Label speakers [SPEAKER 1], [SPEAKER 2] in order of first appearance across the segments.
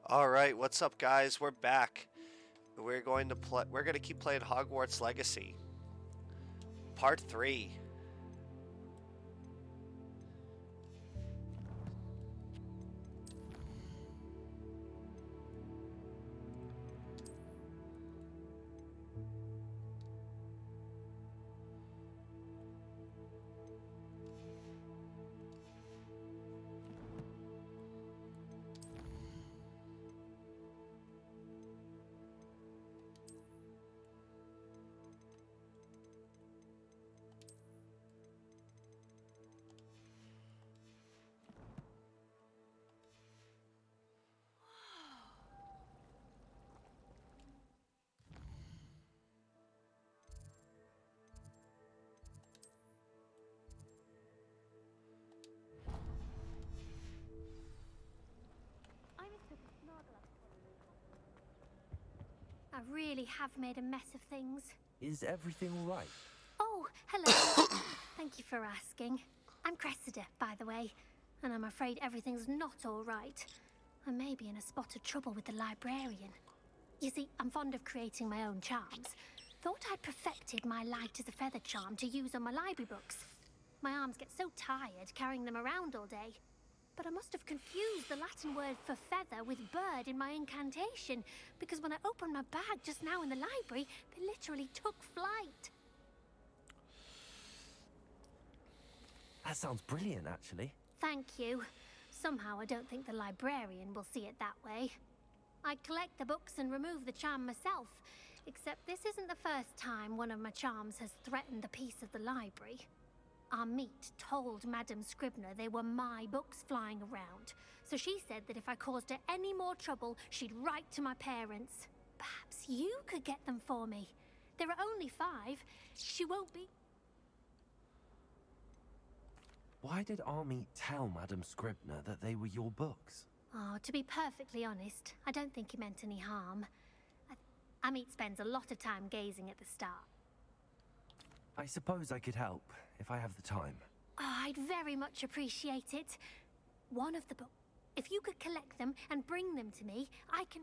[SPEAKER 1] All right, what's up, guys? We're back. We're going to play. We're going to keep playing Hogwarts Legacy, Part 3.
[SPEAKER 2] I really have made a mess of things.
[SPEAKER 3] Is everything all right?
[SPEAKER 2] Oh, hello. Thank you for asking. I'm Cressida, by the way, and I'm afraid everything's not all right. I may be in a spot of trouble with the librarian. You see, I'm fond of creating my own charms. Thought I'd perfected my light as a feather charm to use on my library books. My arms get so tired carrying them around all day. But I must have confused the Latin word for feather with bird in my incantation, because when I opened my bag just now in the library, they literally took flight.
[SPEAKER 3] That sounds brilliant, actually.
[SPEAKER 2] Thank you. Somehow I don't think the librarian will see it that way. I collect the books and remove the charm myself, except this isn't the first time one of my charms has threatened the peace of the library. Hogsmeade told Madame Scribner they were my books flying around, so she said that if I caused her any more trouble, she'd write to my parents. Perhaps you could get them for me. There are only 5. She won't be...
[SPEAKER 3] Why did Hogsmeade tell Madame Scribner that they were your books?
[SPEAKER 2] Oh, to be perfectly honest, I don't think he meant any harm. Hogsmeade spends a lot of time gazing at the star.
[SPEAKER 3] I suppose I could help, if I have the time.
[SPEAKER 2] Oh, I'd very much appreciate it. One of the books. If you could collect them and bring them to me, I can...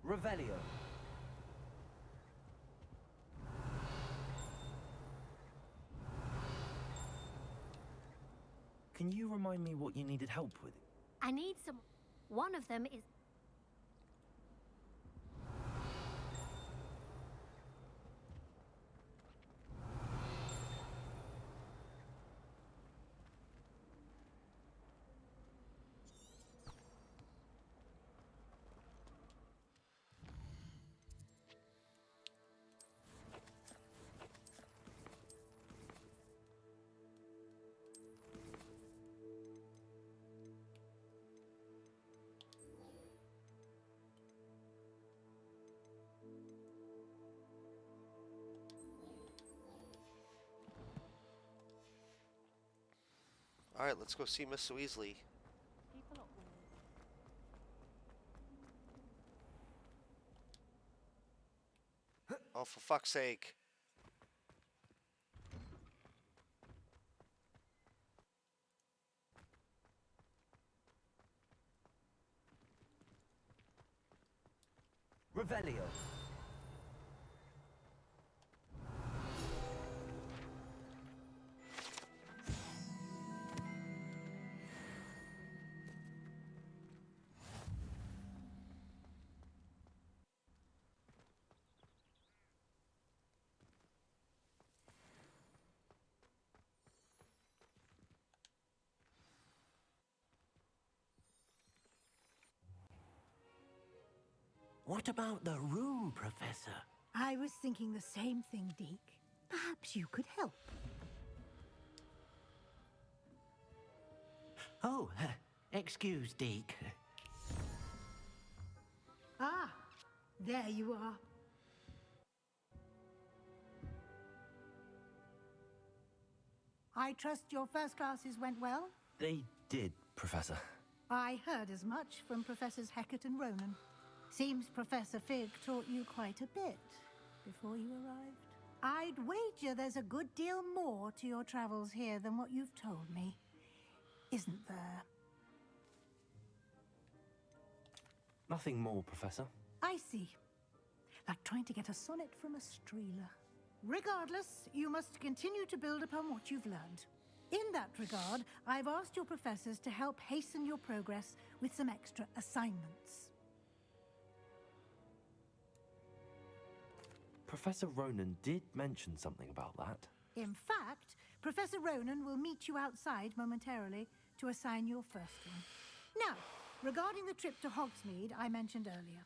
[SPEAKER 3] Revelio. Can you remind me what you needed help with?
[SPEAKER 2] I need some... One of them is...
[SPEAKER 1] All right, let's go see Miss Weasley. Oh, for fuck's sake.
[SPEAKER 3] Revelio.
[SPEAKER 4] What about the room, Professor?
[SPEAKER 5] I was thinking the same thing, Deke. Perhaps you could help.
[SPEAKER 4] Oh, excuse, Deke.
[SPEAKER 5] Ah, there you are. I trust your first classes went well?
[SPEAKER 3] They did, Professor.
[SPEAKER 5] I heard as much from Professors Hecat and Ronan. Seems Professor Fig taught you quite a bit before you arrived. I'd wager there's a good deal more to your travels here than what you've told me. Isn't there?
[SPEAKER 3] Nothing more, Professor.
[SPEAKER 5] I see. Like trying to get a sonnet from a streeler. Regardless, you must continue to build upon what you've learned. In that regard, I've asked your professors to help hasten your progress with some extra assignments.
[SPEAKER 3] Professor Ronan did mention something about that.
[SPEAKER 5] In fact, Professor Ronan will meet you outside momentarily to assign your first one. Now, regarding the trip to Hogsmeade I mentioned earlier,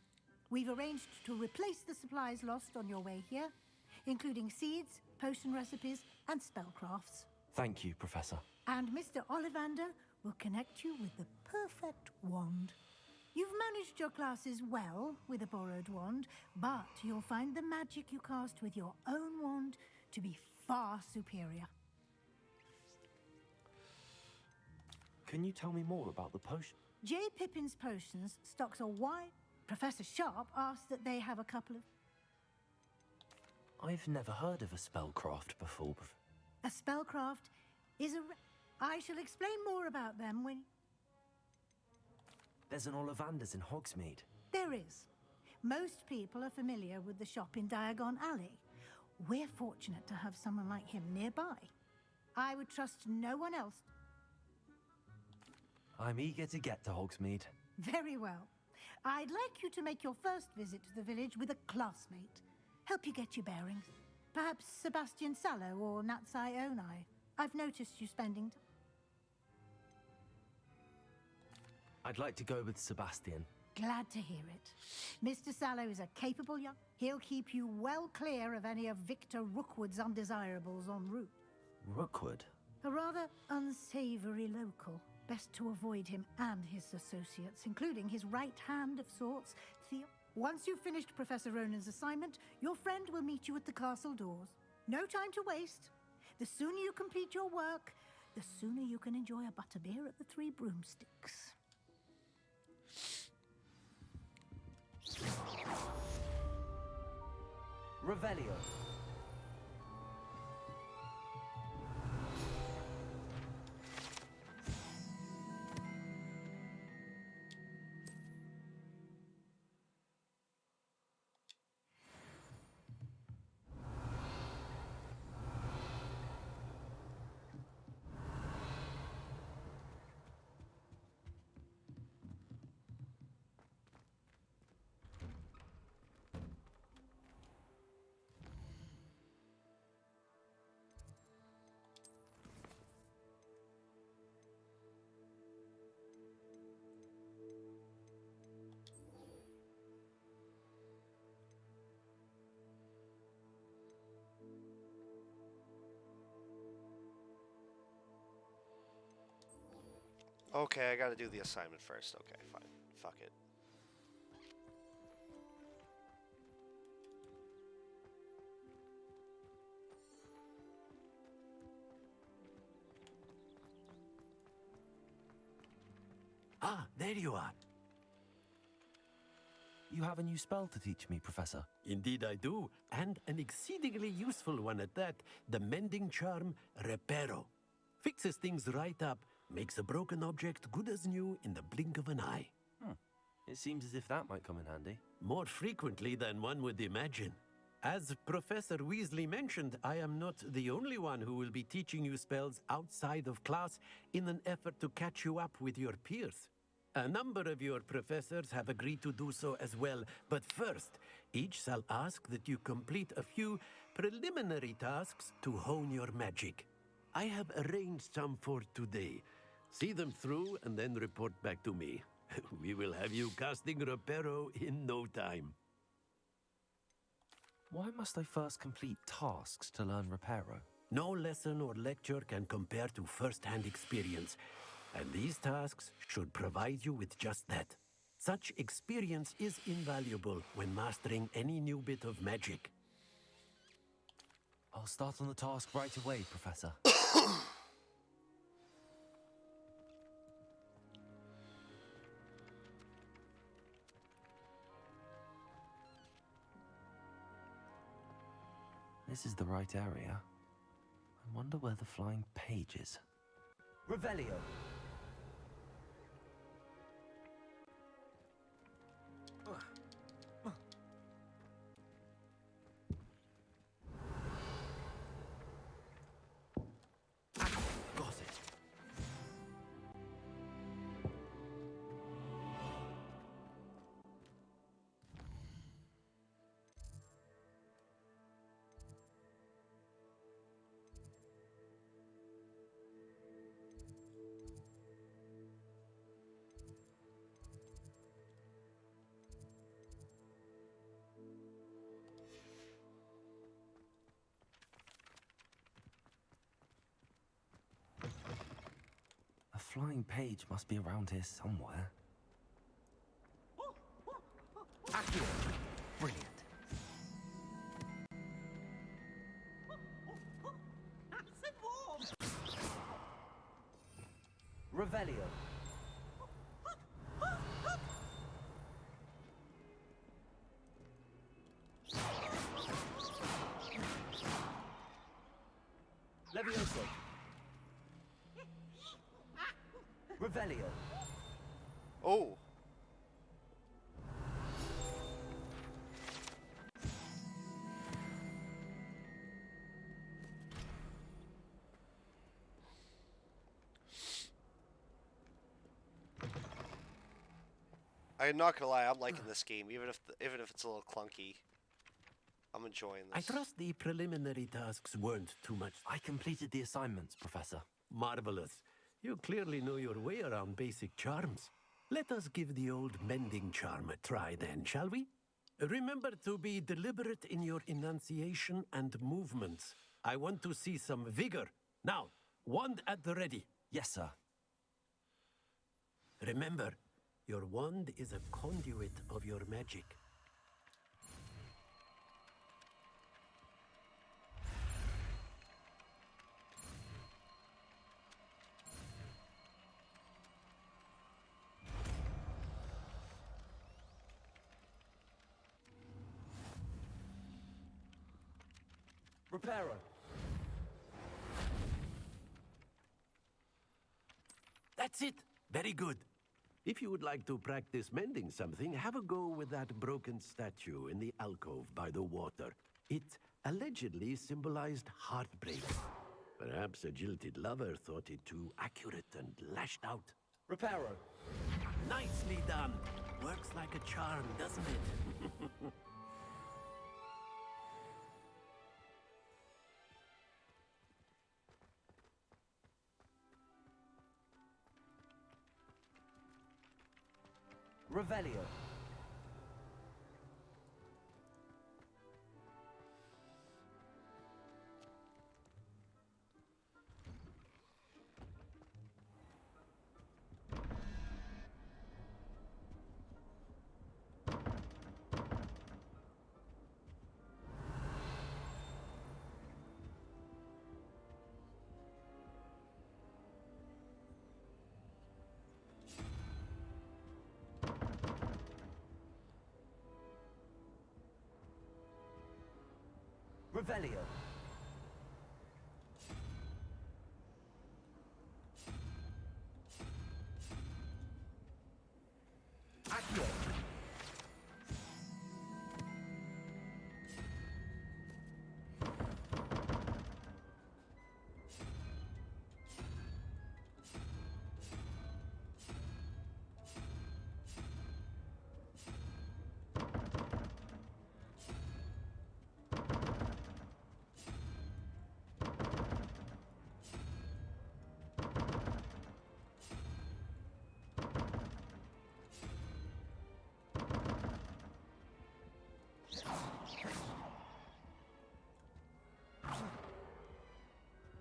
[SPEAKER 5] we've arranged to replace the supplies lost on your way here, including seeds, potion recipes, and spellcrafts.
[SPEAKER 3] Thank you, Professor.
[SPEAKER 5] And Mr. Ollivander will connect you with the perfect wand. You've managed your classes well with a borrowed wand, but you'll find the magic you cast with your own wand to be far superior.
[SPEAKER 3] Can you tell me more about the potion?
[SPEAKER 5] J. Pippin's Potions stocks a wide... Professor Sharp asked that they have a couple of...
[SPEAKER 3] I've never heard of a spellcraft before.
[SPEAKER 5] A spellcraft is a... I shall explain more about them when...
[SPEAKER 3] There's an Ollivander's in Hogsmeade.
[SPEAKER 5] There is. Most people are familiar with the shop in Diagon Alley. We're fortunate to have someone like him nearby. I would trust no one else.
[SPEAKER 3] I'm eager to get to Hogsmeade.
[SPEAKER 5] Very well. I'd like you to make your first visit to the village with a classmate. Help you get your bearings. Perhaps Sebastian Sallow or Natsai Onai. I've noticed you spending...
[SPEAKER 3] I'd like to go with Sebastian.
[SPEAKER 5] Glad to hear it. Mr. Sallow is a capable young... He'll keep you well clear of any of Victor Rookwood's undesirables en route.
[SPEAKER 3] Rookwood?
[SPEAKER 5] A rather unsavory local. Best to avoid him and his associates, including his right hand of sorts, Theo. Once you've finished Professor Ronan's assignment, your friend will meet you at the castle doors. No time to waste. The sooner you complete your work, the sooner you can enjoy a butterbeer at the Three Broomsticks.
[SPEAKER 3] Revelio.
[SPEAKER 1] Okay, I gotta do the assignment first. Okay, fine. Fuck it.
[SPEAKER 4] Ah, there you are.
[SPEAKER 3] You have a new spell to teach me, Professor.
[SPEAKER 4] Indeed I do, and an exceedingly useful one at that. The mending charm, Reparo. Fixes things right up, makes a broken object good as new in the blink of an eye.
[SPEAKER 3] It seems as if that might come in handy.
[SPEAKER 4] More frequently than one would imagine. As Professor Weasley mentioned, I am not the only one who will be teaching you spells outside of class in an effort to catch you up with your peers. A number of your professors have agreed to do so as well, but first, each shall ask that you complete a few preliminary tasks to hone your magic. I have arranged some for today. See them through and then report back to me. We will have you casting Reparo in no time.
[SPEAKER 3] Why must I first complete tasks to learn Reparo?
[SPEAKER 4] No lesson or lecture can compare to first-hand experience, and these tasks should provide you with just that. Such experience is invaluable when mastering any new bit of magic.
[SPEAKER 3] I'll start on the task right away, Professor. This is the right area. I wonder where the flying page is. Revelio. Got it. A flying page must be around here somewhere. Accurate. Brilliant. Revelio. Levioso. Revelio.
[SPEAKER 1] Oh. I'm not gonna lie, I'm liking this game, even if it's a little clunky. I'm enjoying
[SPEAKER 4] I
[SPEAKER 1] this.
[SPEAKER 4] trust the preliminary tasks weren't too much.
[SPEAKER 3] I completed the assignments, Professor.
[SPEAKER 4] Marvelous. You clearly know your way around basic charms. Let us give the old mending charm a try then, shall we? Remember to be deliberate in your enunciation and movements. I want to see some vigor. Now, wand at the ready.
[SPEAKER 3] Yes, sir.
[SPEAKER 4] Remember, your wand is a conduit of your magic.
[SPEAKER 3] Reparo.
[SPEAKER 4] That's it. Very good. If you would like to practice mending something, have a go with that broken statue in the alcove by the water. It allegedly symbolized heartbreak. Perhaps a jilted lover thought it too accurate and lashed out.
[SPEAKER 3] Reparo.
[SPEAKER 4] Nicely done. Works like a charm, doesn't it?
[SPEAKER 3] Revelio. Revelio. Accio.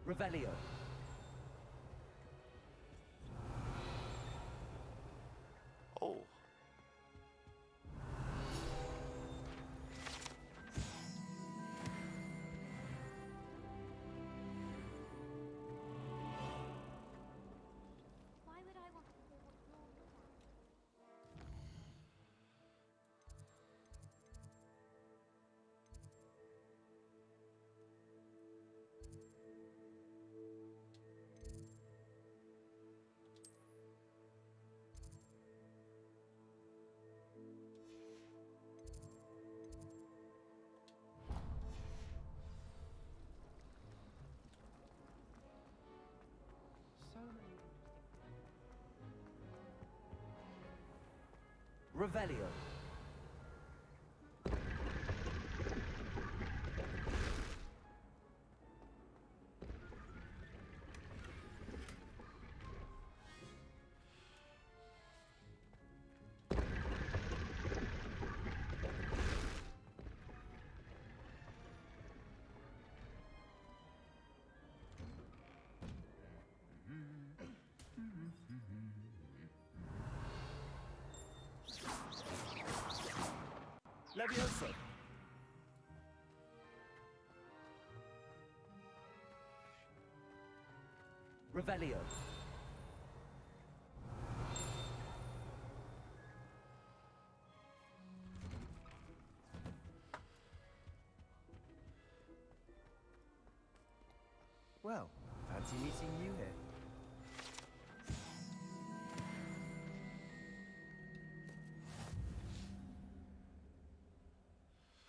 [SPEAKER 3] Revelio.
[SPEAKER 1] Oh.
[SPEAKER 2] Why would I want to do what you're good at?
[SPEAKER 3] Revelio. Levioso. Revelio.
[SPEAKER 6] Well, fancy meeting you here.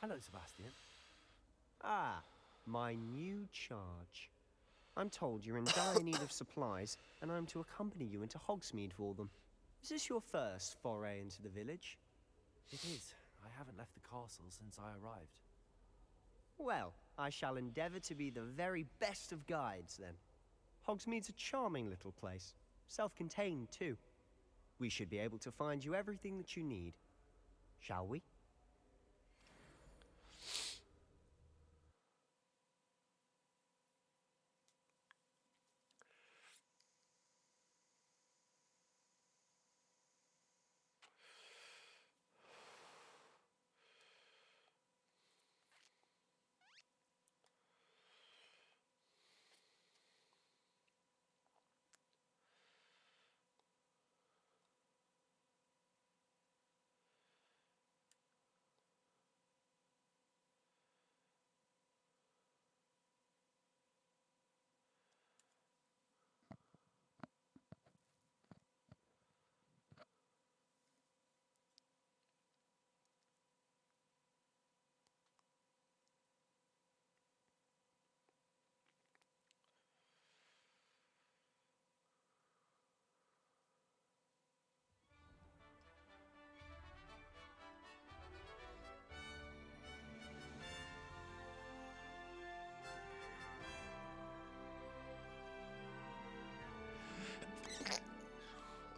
[SPEAKER 3] Hello, Sebastian.
[SPEAKER 6] Ah, my new charge. I'm told you're in dire need of supplies, and I'm to accompany you into Hogsmeade for them. Is this your first foray into the village?
[SPEAKER 3] It is. I haven't left the castle since I arrived.
[SPEAKER 6] Well, I shall endeavour to be the very best of guides, then. Hogsmeade's a charming little place. Self-contained, too. We should be able to find you everything that you need. Shall we?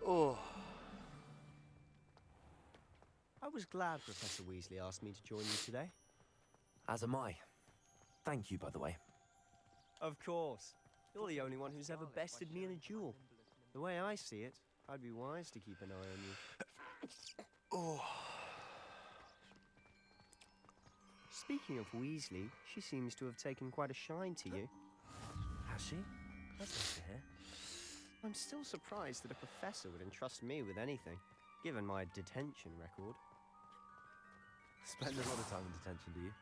[SPEAKER 1] Oh.
[SPEAKER 6] I was glad Professor Weasley asked me to join you today.
[SPEAKER 3] As am I. Thank you, by the way.
[SPEAKER 6] Of course. You're the only one who's ever bested me in a duel. The way I see it, I'd be wise to keep an eye on you.
[SPEAKER 1] Oh.
[SPEAKER 6] Speaking of Weasley, she seems to have taken quite a shine to you.
[SPEAKER 3] Has she? That's nice to hear.
[SPEAKER 6] I'm still surprised that a professor would entrust me with anything, given my detention record.
[SPEAKER 3] Spend a lot of time in detention, do you?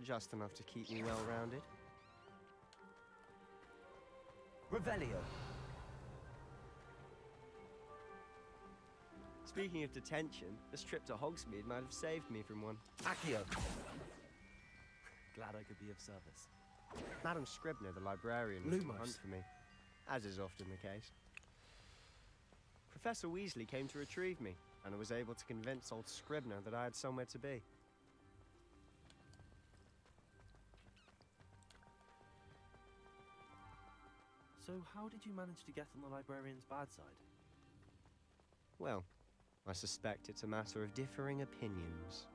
[SPEAKER 6] Just enough to keep me well-rounded.
[SPEAKER 3] Revelio.
[SPEAKER 6] Speaking of detention, this trip to Hogsmeade might have saved me from one.
[SPEAKER 3] Accio. Glad I could be of service.
[SPEAKER 6] Madam Scribner, the librarian, was on the
[SPEAKER 3] Lumos.
[SPEAKER 6] hunt for me, as is often the case. Professor Weasley came to retrieve me, and I was able to convince old Scribner that I had somewhere to be.
[SPEAKER 3] So how did you manage to get on the librarian's bad side?
[SPEAKER 6] Well, I suspect it's a matter of differing opinions.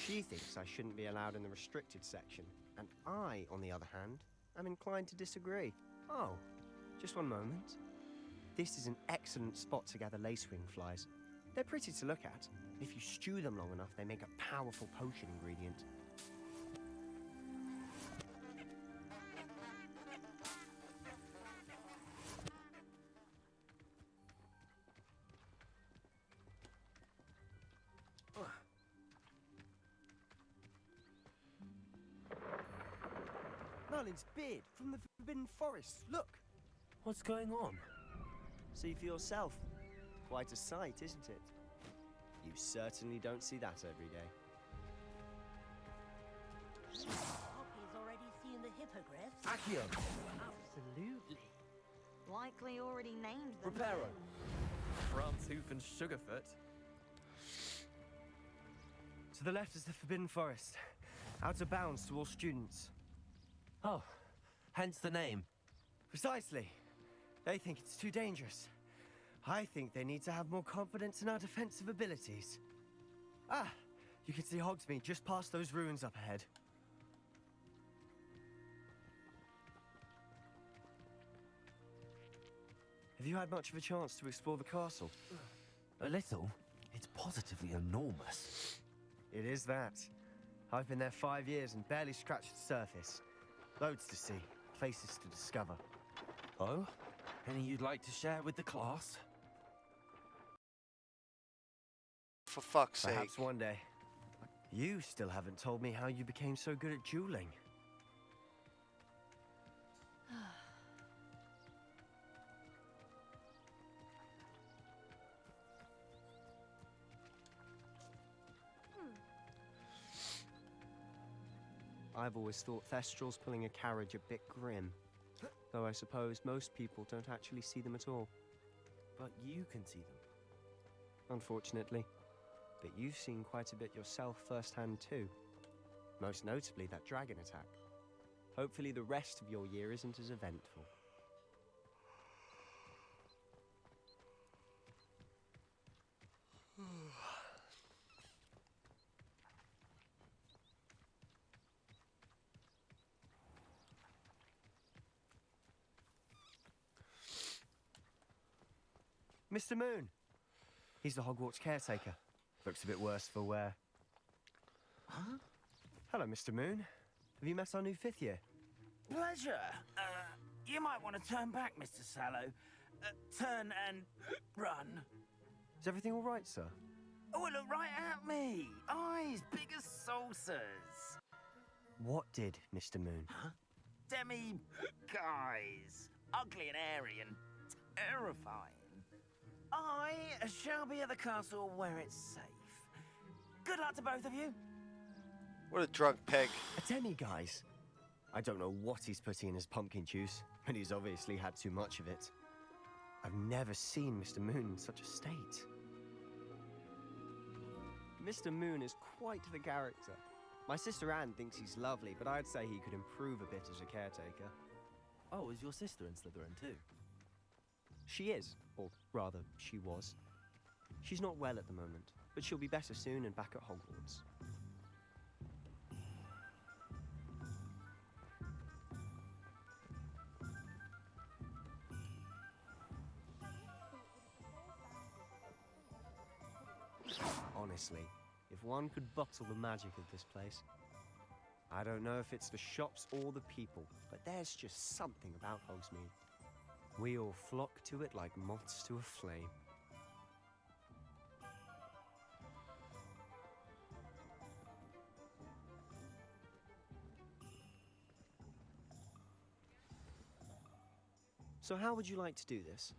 [SPEAKER 6] She thinks I shouldn't be allowed in the restricted section, and I, on the other hand, am inclined to disagree. Oh, just one moment. This is an excellent spot to gather lacewing flies. They're pretty to look at, but if you stew them long enough, they make a powerful potion ingredient. Merlin's beard from the Forbidden Forest. Look!
[SPEAKER 3] What's going on?
[SPEAKER 6] See for yourself. Quite a sight, isn't it? You certainly don't see that every day.
[SPEAKER 7] Poppy's already seen the hippogriffs.
[SPEAKER 3] Accio.
[SPEAKER 7] Absolutely. Likely already named them.
[SPEAKER 3] Reparo.
[SPEAKER 8] France Hoof and Sugarfoot.
[SPEAKER 6] To the left is the Forbidden Forest. Out of bounds to all students.
[SPEAKER 3] Oh, hence the name.
[SPEAKER 6] Precisely. They think it's too dangerous. I think they need to have more confidence in our defensive abilities. Ah, you can see Hogsmeade just past those ruins up ahead. Have you had much of a chance to explore the castle?
[SPEAKER 3] A little. It's positively enormous.
[SPEAKER 6] It is that. I've been there 5 years and barely scratched the surface. Loads to see, places to discover.
[SPEAKER 3] Oh? Any you'd like to share with the class?
[SPEAKER 1] For fuck's sake.
[SPEAKER 6] Perhaps one day. You still haven't told me how you became so good at dueling. I've always thought Thestrals pulling a carriage a bit grim. Though I suppose most people don't actually see them at all.
[SPEAKER 3] But you can see them.
[SPEAKER 6] Unfortunately. But you've seen quite a bit yourself firsthand too. Most notably that dragon attack. Hopefully the rest of your year isn't as eventful. Mr. Moon! He's the Hogwarts caretaker. Looks a bit worse for wear.
[SPEAKER 3] Huh?
[SPEAKER 6] Hello, Mr. Moon. Have you met our new 5th year?
[SPEAKER 8] Pleasure. You might want to turn back, Mr. Sallow. Turn and run.
[SPEAKER 6] Is everything all right, sir?
[SPEAKER 8] Oh, look right at me. Eyes big as saucers.
[SPEAKER 6] What did, Mr. Moon?
[SPEAKER 8] Huh? Demi guys. Ugly and airy and terrifying. I shall be at the castle where it's safe. Good luck to both of you.
[SPEAKER 1] What a drunk pig.
[SPEAKER 6] A demi-guise? I don't know what he's putting in his pumpkin juice, but he's obviously had too much of it. I've never seen Mr. Moon in such a state. Mr. Moon is quite the character. My sister Anne thinks he's lovely, but I'd say he could improve a bit as a caretaker.
[SPEAKER 3] Oh, is your sister in Slytherin too?
[SPEAKER 6] She is, or rather, she was. She's not well at the moment, but she'll be better soon and back at Hogwarts. Honestly, if one could bottle the magic of this place. I don't know if it's the shops or the people, but there's just something about Hogsmeade. We all flock to it like moths to a flame. So how would you like to do this?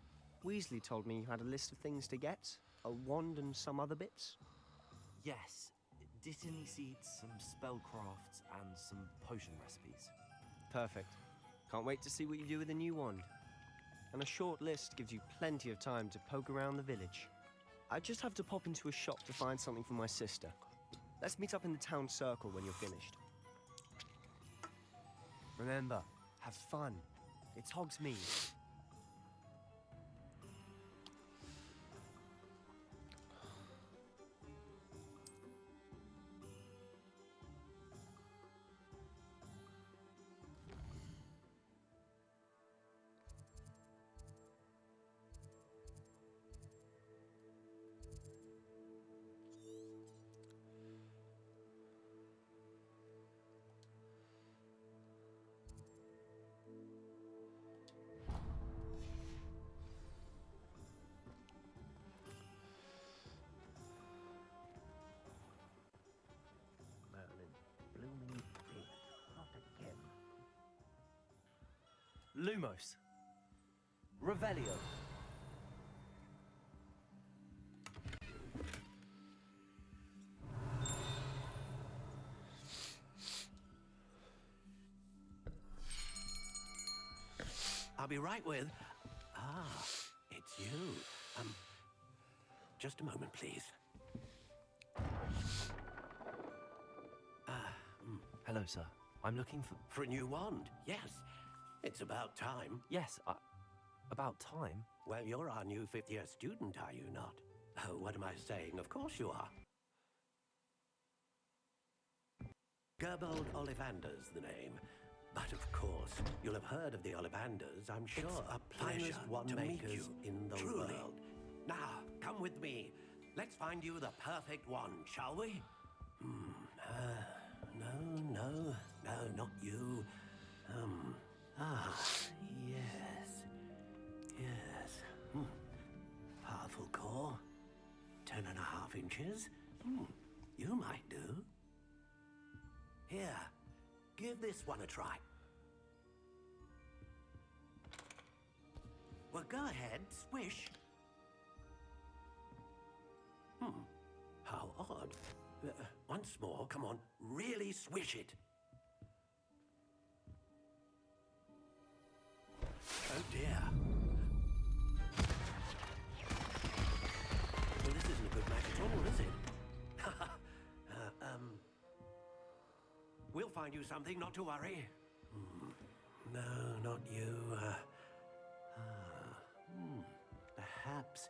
[SPEAKER 6] Weasley told me you had a list of things to get, a wand and some other bits.
[SPEAKER 3] Yes. Dittany seeds, some spellcrafts, and some potion recipes.
[SPEAKER 6] Perfect. Can't wait to see what you do with the new wand. And a short list gives you plenty of time to poke around the village. I just have to pop into a shop to find something for my sister. Let's meet up in the town circle when you're finished. Remember, have fun. It's Hogsmeade.
[SPEAKER 3] Lumos. Revelio.
[SPEAKER 4] I'll be right with... Ah, it's you. Just a moment, please.
[SPEAKER 3] Hello, sir. I'm looking for...
[SPEAKER 4] For a new wand, yes. It's about time.
[SPEAKER 3] Yes, about time.
[SPEAKER 4] Well, you're our new fifth-year student, are you not? Oh, what am I saying? Of course you are. Gerbold Ollivander's the name. But of course, you'll have heard of the Ollivanders, I'm sure.
[SPEAKER 9] It's a pleasure
[SPEAKER 4] wand
[SPEAKER 9] to meet
[SPEAKER 4] makers
[SPEAKER 9] you,
[SPEAKER 4] in the
[SPEAKER 9] truly.
[SPEAKER 4] world. Now, come with me. Let's find you the perfect wand, shall we? No, not you. Yes. Powerful core. 10.5 inches. You might do. Here, give this one a try. Well, go ahead, swish. How odd. Once more, come on, really swish it. Oh dear. Well, this isn't a good match at all, is it? We'll find you something, not to worry. No, not you. Perhaps.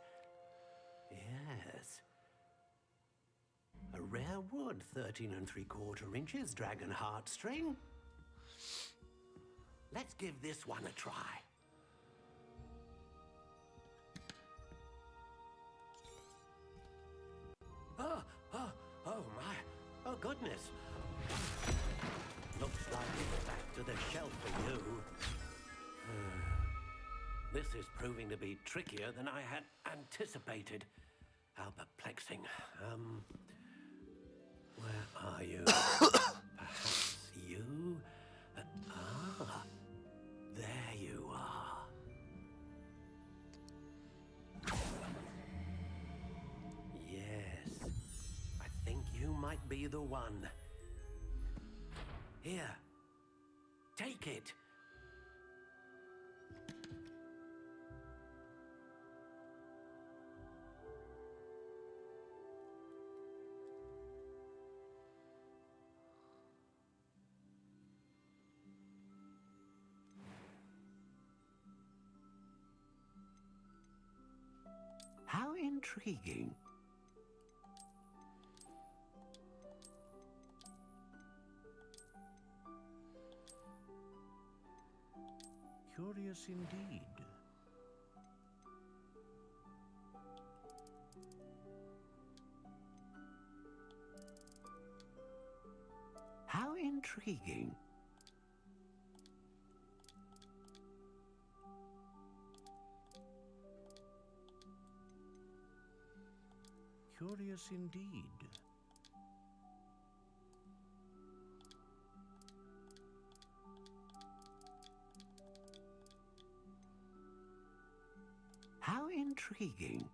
[SPEAKER 4] Yes. A rare wood, 13 3/4 inches, dragon heartstring. Let's give this one a try. Oh my. Oh goodness. Looks like it's back to the shelf for you. This is proving to be trickier than I had anticipated. How perplexing. Where are you? Perhaps you? There you are. Yes, I think you might be the one. Here, take it. How intriguing.
[SPEAKER 9] Curious indeed.
[SPEAKER 4] How intriguing.
[SPEAKER 9] Curious indeed.
[SPEAKER 4] How intriguing.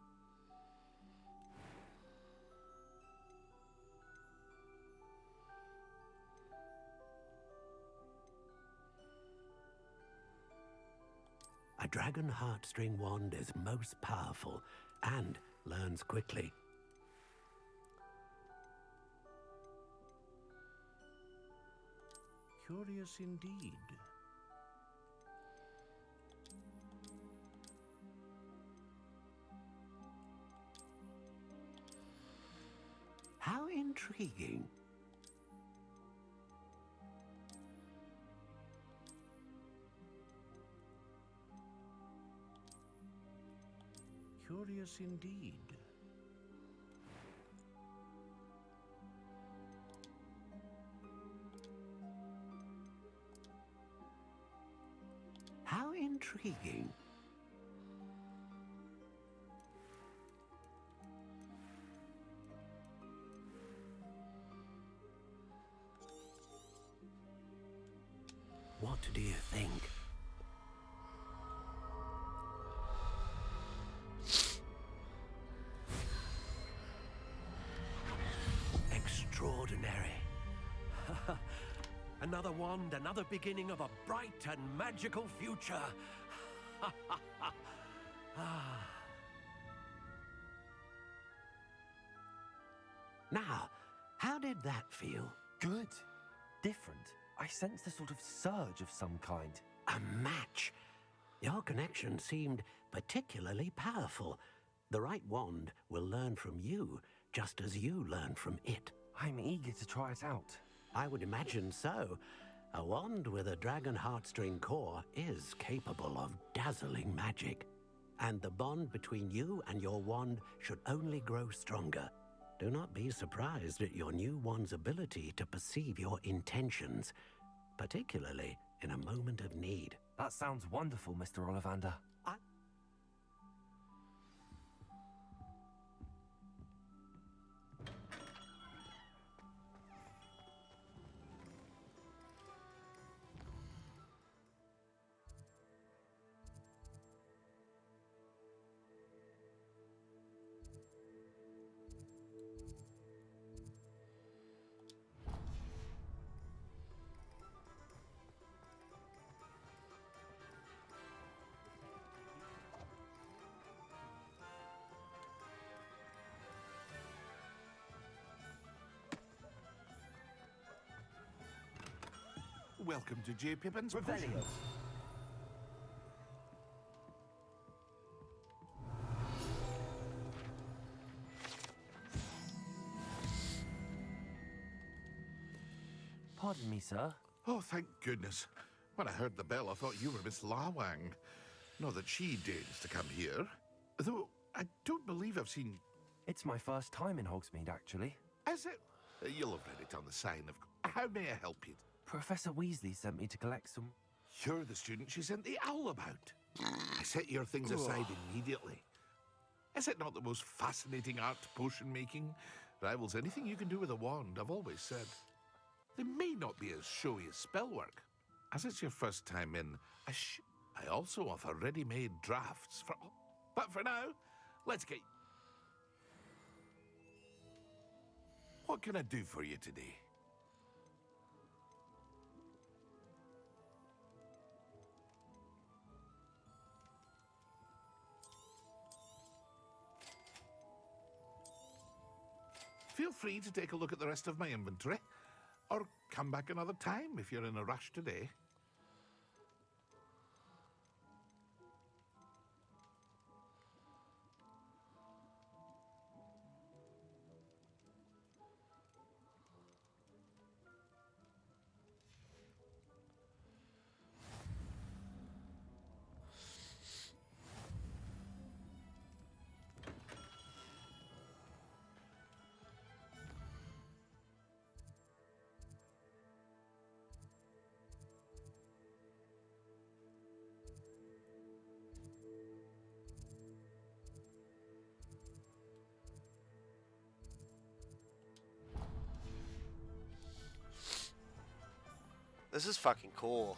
[SPEAKER 4] A dragon heartstring wand is most powerful and learns quickly.
[SPEAKER 9] Curious indeed.
[SPEAKER 4] How intriguing.
[SPEAKER 9] Curious indeed.
[SPEAKER 4] How intriguing. What do you think? Extraordinary. Another wand, another beginning of a bright and magical future. Now, how did that feel?
[SPEAKER 3] Good. different. I sensed a sort of surge of some kind.
[SPEAKER 4] A match. Your connection seemed particularly powerful. The right wand will learn from you, just as you learn from it.
[SPEAKER 3] I'm eager to try it out.
[SPEAKER 4] I would imagine so. A wand with a dragon heartstring core is capable of dazzling magic. And the bond between you and your wand should only grow stronger. Do not be surprised at your new wand's ability to perceive your intentions, particularly in a moment of need.
[SPEAKER 3] That sounds wonderful, Mr. Ollivander.
[SPEAKER 10] Welcome to J. Pippin's
[SPEAKER 3] Revelio. Pardon me, sir.
[SPEAKER 10] Oh, thank goodness. When I heard the bell, I thought you were Miss Lawang. Not that she deigns to come here. Though, I don't believe I've seen...
[SPEAKER 3] It's my first time in Hogsmeade, actually.
[SPEAKER 10] Is it? You'll have read it on the sign, of course. How may I help you?
[SPEAKER 3] Professor Weasley sent me to collect some...
[SPEAKER 10] You're the student she sent the owl about. I set your things aside immediately. Is it not the most fascinating art potion making? Rivals anything you can do with a wand, I've always said. They may not be as showy as spellwork. As it's your first time in, I also offer ready-made drafts for... But for now, let's get... What can I do for you today? Feel free to take a look at the rest of my inventory, or come back another time if you're in a rush today.
[SPEAKER 1] This is fucking cool.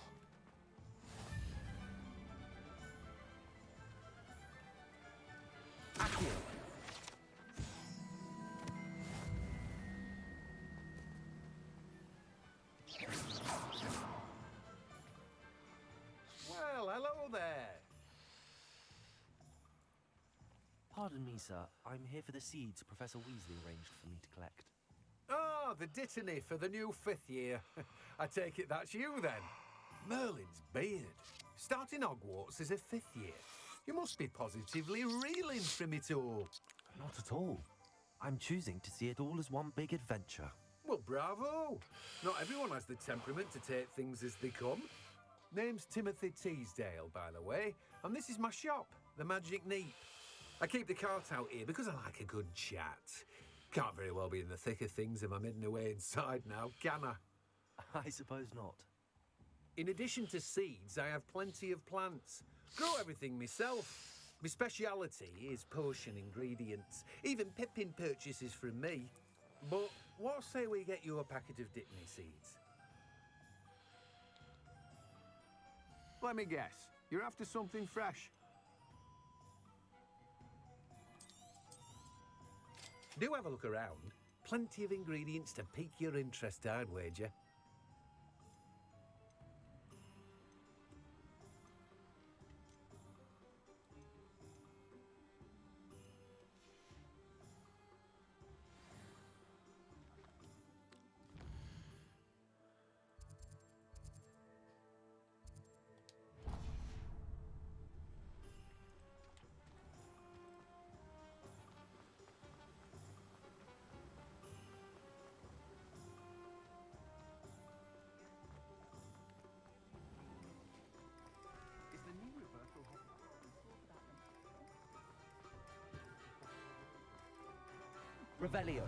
[SPEAKER 11] Well, hello there.
[SPEAKER 3] Pardon me, sir. I'm here for the seeds Professor Weasley arranged for me to collect.
[SPEAKER 11] Oh, the dittany for the new 5th year. I take it that's you, then. Merlin's beard. Starting Hogwarts as a 5th year. You must be positively reeling from it all.
[SPEAKER 3] Not at all. I'm choosing to see it all as one big adventure.
[SPEAKER 11] Well, bravo. Not everyone has the temperament to take things as they come. Name's Timothy Teasdale, by the way, and this is my shop, the Magic Neep. I keep the cart out here because I like a good chat. Can't very well be in the thick of things if I'm hidden away inside now, can I?
[SPEAKER 3] I suppose not.
[SPEAKER 11] In addition to seeds, I have plenty of plants. Grow everything myself. My speciality is potion ingredients. Even Pippin purchases from me. But what say we get you a packet of Dittany seeds? Let me guess. You're after something fresh. Do have a look around. Plenty of ingredients to pique your interest, I'd wager.
[SPEAKER 3] Revelio.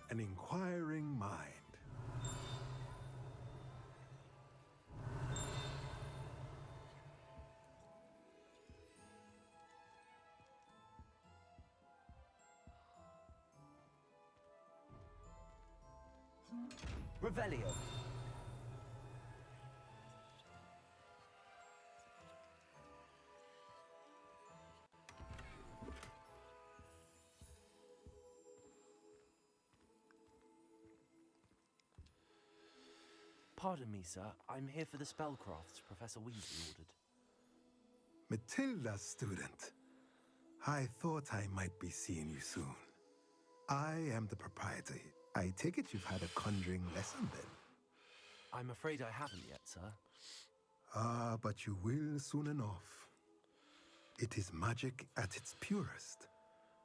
[SPEAKER 12] An inquiring mind.
[SPEAKER 3] Revelio. Pardon me, sir. I'm here for the spellcrafts Professor Weasley ordered.
[SPEAKER 12] Matilda, student. I thought I might be seeing you soon. I am the proprietor. I take it you've had a conjuring lesson then?
[SPEAKER 3] I'm afraid I haven't yet, sir.
[SPEAKER 12] Ah, but you will soon enough. It is magic at its purest,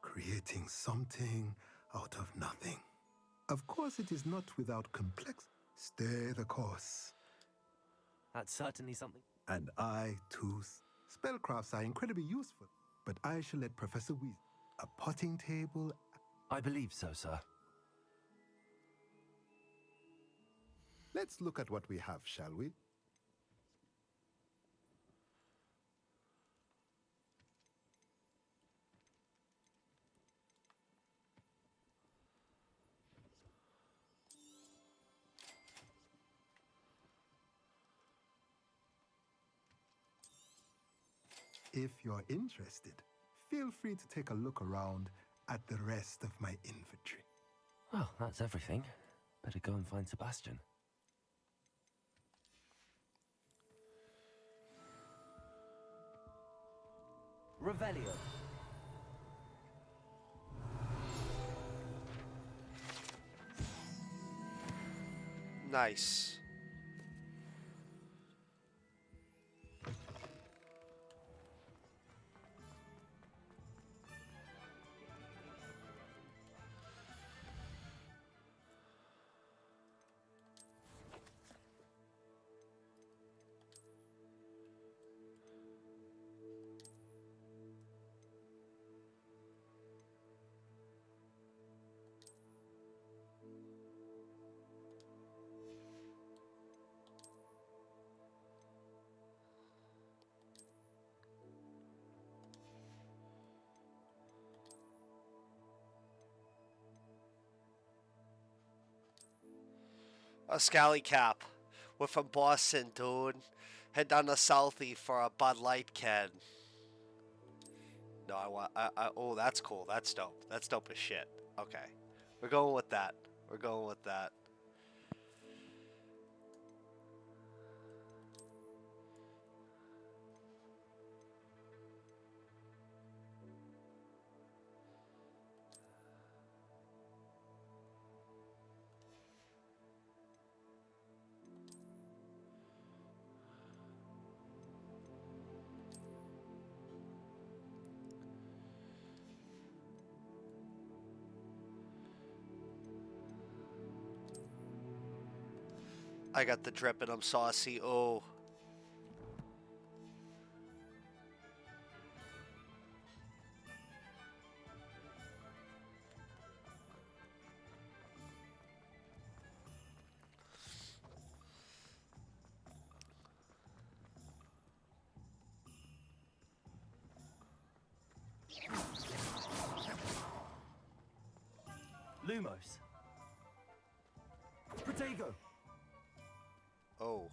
[SPEAKER 12] creating something out of nothing. Of course, it is not without complex. Stay the course.
[SPEAKER 3] That's certainly something.
[SPEAKER 12] And I, too. Spellcrafts are incredibly useful, but I shall let Professor Weasley. A potting table.
[SPEAKER 3] I believe so, sir.
[SPEAKER 12] Let's look at what we have, shall we? If you're interested, feel free to take a look around at the rest of my inventory.
[SPEAKER 3] Well, that's everything. Better go and find Sebastian. Revelio.
[SPEAKER 1] Nice. A scally cap. We're from Boston, dude. Head down to Southie for a Bud Light can. No, I want. Oh, that's cool. That's dope. That's dope as shit. Okay, we're going with that. We're going with that. I got the drip and I'm saucy. Oh.
[SPEAKER 3] Lumos. Protego.
[SPEAKER 1] Oh.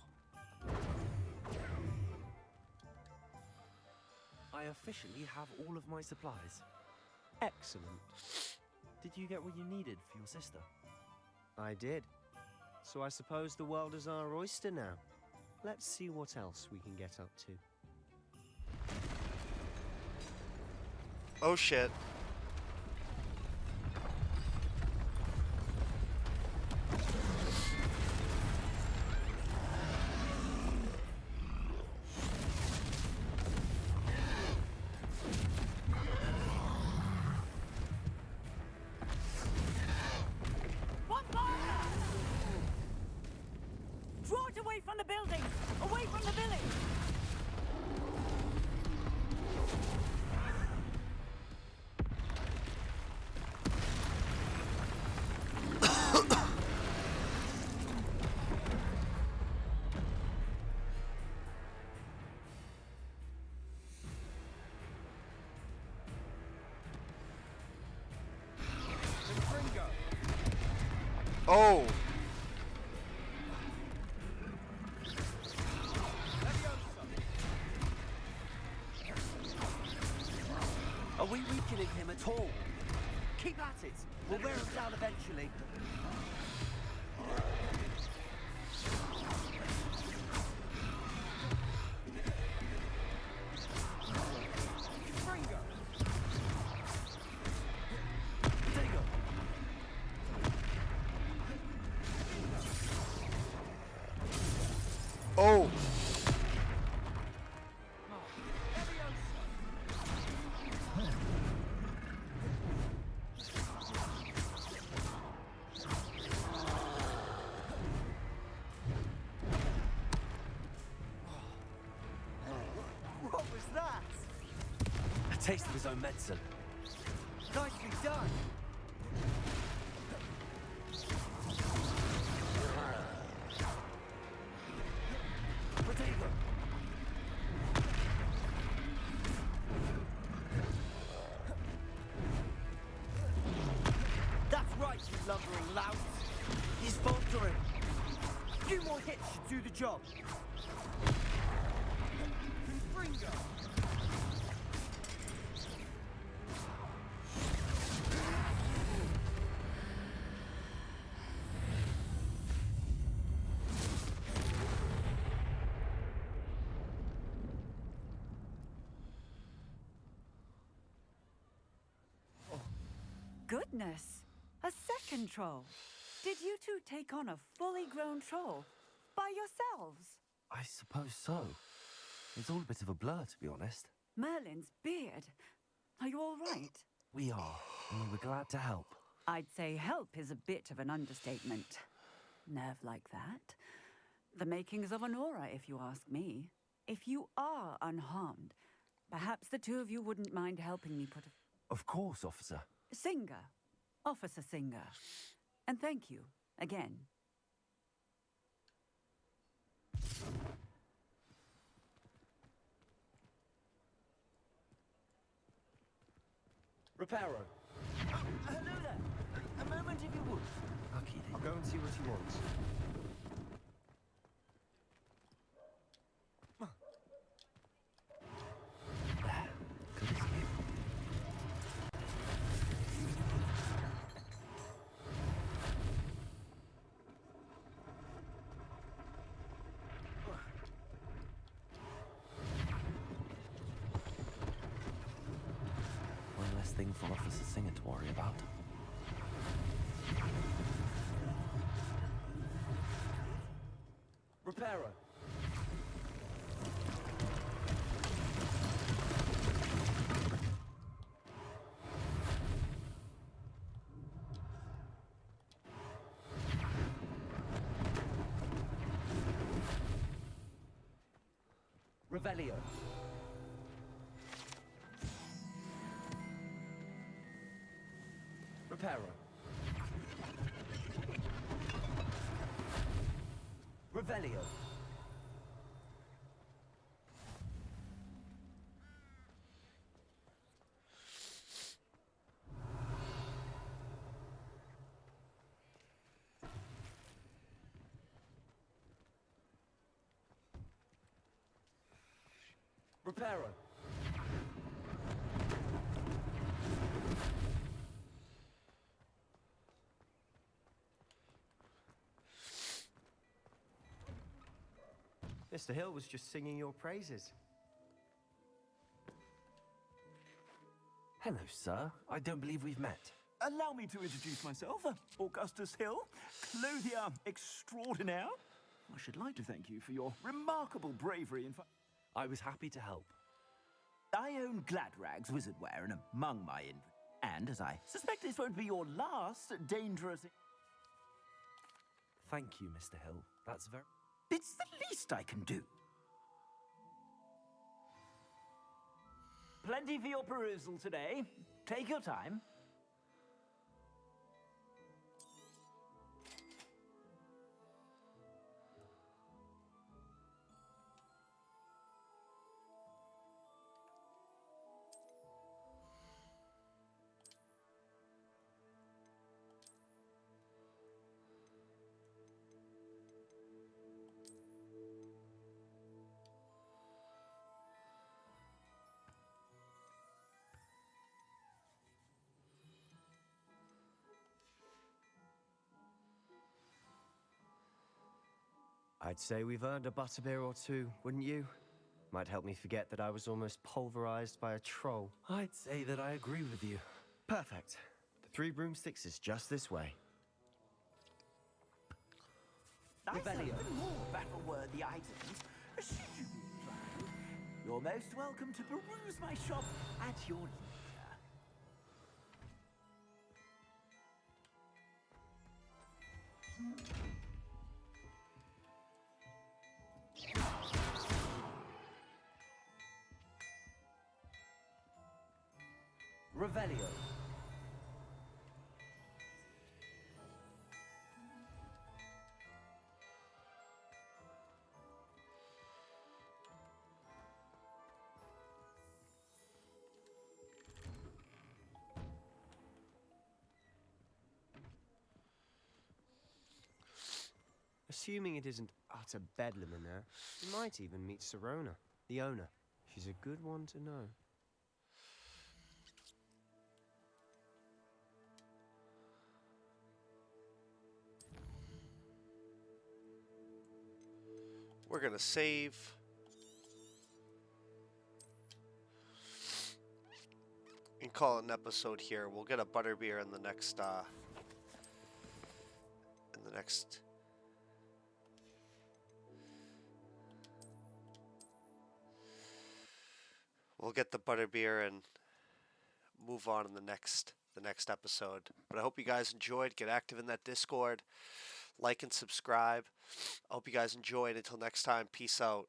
[SPEAKER 3] I officially have all of my supplies.
[SPEAKER 6] Excellent.
[SPEAKER 3] Did you get what you needed for your sister?
[SPEAKER 6] I did. So I suppose the world is our oyster now. Let's see what else we can get up to.
[SPEAKER 1] Oh shit. Oh!
[SPEAKER 13] Are we weakening him at all? Keep at it. We'll wear him down eventually.
[SPEAKER 1] Oh!
[SPEAKER 13] What was that?
[SPEAKER 3] A taste of his own medicine.
[SPEAKER 13] Nicely done. Potato. That's right, you lumbering lout. He's faltering. A few more hits should do the job. Fringo.
[SPEAKER 14] Goodness! A second troll. Did you two take on a fully grown troll? By yourselves?
[SPEAKER 3] I suppose so. It's all a bit of a blur, to be honest.
[SPEAKER 14] Merlin's beard. Are you all right?
[SPEAKER 3] We are, and we were glad to help.
[SPEAKER 14] I'd say help is a bit of an understatement. Nerve like that. The makings of an aura, if you ask me. If you are unharmed, perhaps the two of you wouldn't mind helping me put a...
[SPEAKER 3] Of course, officer.
[SPEAKER 14] Singer. Officer Singer. And thank you, again.
[SPEAKER 13] Reparo. Hello there. A moment if you would.
[SPEAKER 6] I'll go and see what he wants.
[SPEAKER 3] Good as new. One less thing for Officer Singer to worry about.
[SPEAKER 13] Reparo. Revelio. Reparo. Revelio. Reparo.
[SPEAKER 6] Mr. Hill was just singing your praises.
[SPEAKER 3] Hello, sir. I don't believe we've met.
[SPEAKER 8] Allow me to introduce myself, Augustus Hill, clothier extraordinaire. I should like to thank you for your remarkable bravery in
[SPEAKER 3] I was happy to help.
[SPEAKER 8] I own Gladrag's wizardware and among my and as I suspect this won't be your last dangerous...
[SPEAKER 3] Thank you, Mr. Hill. That's very...
[SPEAKER 8] It's the least I can do. Plenty for your perusal today. Take your time.
[SPEAKER 6] I'd say we've earned a butterbeer or two, wouldn't you? Might help me forget that I was almost pulverized by a troll.
[SPEAKER 3] I'd say that I agree with you.
[SPEAKER 6] Perfect. The 3 broomsticks is just this way.
[SPEAKER 8] I sell even more battle-worthy items. Should you be inclined, you're most welcome to peruse my shop at your leisure.
[SPEAKER 13] Revelio.
[SPEAKER 6] Assuming it isn't utter bedlam in there, you might even meet Sirona, the owner. She's a good one to know.
[SPEAKER 1] We're gonna save. And call it an episode here. We'll get a butterbeer in the next we'll get the butterbeer and move on in the next episode. But I hope you guys enjoyed. Get active in that Discord. Like and subscribe. I hope you guys enjoyed. Until next time, peace out.